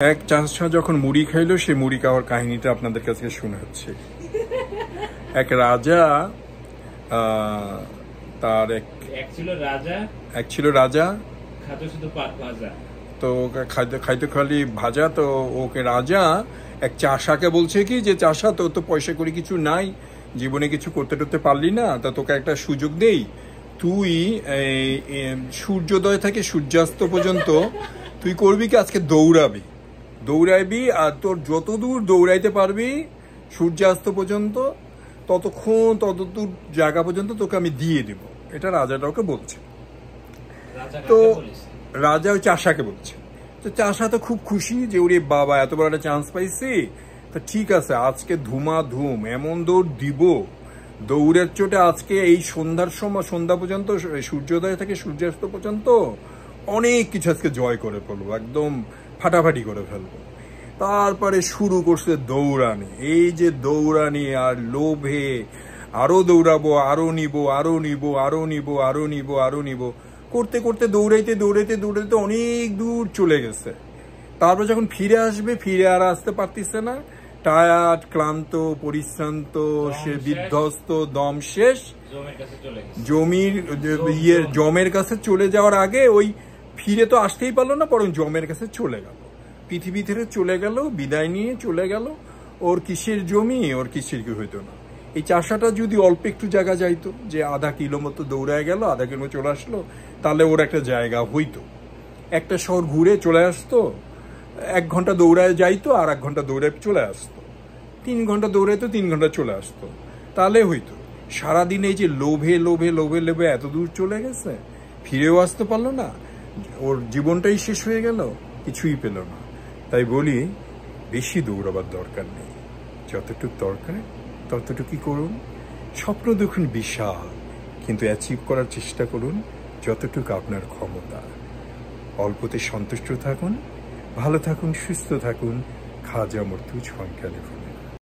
এক চাষা যখন মুড়ি খাইলো সে মুড়ি খাওয়ার কাহিনীটা আপনাদের কাছে শুনে হচ্ছে। এক রাজা তার এক ছিল রাজা তো খাইতে খালি ভাজা। তো ওকে রাজা এক চাষাকে বলছে কি যে চাষা তো পয়সা করে কিছু নাই, জীবনে কিছু করতে টরতে পারলি না, তা তোকে একটা সুযোগ দেই, তুই সূর্যোদয় থেকে সূর্যাস্ত পর্যন্ত তুই করবি কি আজকে দৌড়াইবি আর তোর যতদূর দৌড়াইতে পারবি সূর্যাস্ত পর্যন্ত ততদূর জায়গা পর্যন্ত তোকে আমি দিয়ে দেব। এটা রাজাটা ওকে বলছে। তো রাজা ওই চাষাকে বলছে। তো চাষা তো খুব খুশি যে ওরে বাবা এত বড় একটা চান্স পাইছি, তো ঠিক আছে আজকে ধুমাধুম এমন দৌড় দিব, দৌড়ের চোটে আজকে এই সন্ধ্যা পর্যন্ত সূর্যোদয় থেকে সূর্যাস্ত পর্যন্ত অনেক কিছু আজকে জয় করে ফেলবো, একদম ফাটাফাটি করে ফেলবো। তারপরে শুরু করছে দৌড়ানি। এই যে দৌড়ানি আর লোভে আরো দৌড়াবো, আরো নিব করতে করতে দৌড়াইতে অনেক দূর চলে গেছে। তারপর যখন ফিরে আসবে, ফিরে আর আসতে পারতেছে না, টায়ার্ড, ক্লান্ত, পরিশ্রান্ত, সে বিধ্বস্ত, দম শেষ। জমের কাছে চলে যাওয়ার আগে ওই ফিরে তো আসতেই পারলো না, বরং জমের কাছে চলে গেল, পৃথিবী থেকে চলে গেল, বিদায় নিয়ে চলে গেল। ওর কিসের জমি, ওর কিসের কি হইতো না। এই চাষাটা যদি অল্প একটু জায়গা যাইতো, যে আধা কিলো মতো দৌড়ায় গেল, আধা কিলো চলে আসলো, তাহলে ওর একটা জায়গা হইতো, একটা শহর ঘুরে চলে আসতো, 1 ঘন্টা দৌড়ায় যাইতো আর 1 ঘন্টা দৌড়ায় চলে আসতো, 3 ঘন্টা দৌড়াইতো, 3 ঘন্টা চলে আসতো, তাহলে হইতো। সারাদিন এই যে লোভে এত দূর চলে গেছে, ফিরেও আসতে পারলো না, ওর জীবনটাই শেষ হয়ে গেল, কিছুই পেল না। তাই বলি বেশি দৌড়াবার দরকার নেই, যতটুকু দরকার ততটুকুই করুন। স্বপ্ন দেখুন বিশাল, কিন্তু অ্যাচিভ করার চেষ্টা করুন যতটুকু আপনার ক্ষমতা। অল্পতে সন্তুষ্ট থাকুন, ভালো থাকুন, সুস্থ থাকুন। খাজা মর্তুজ খান ক্যালিফোর্নিয়া।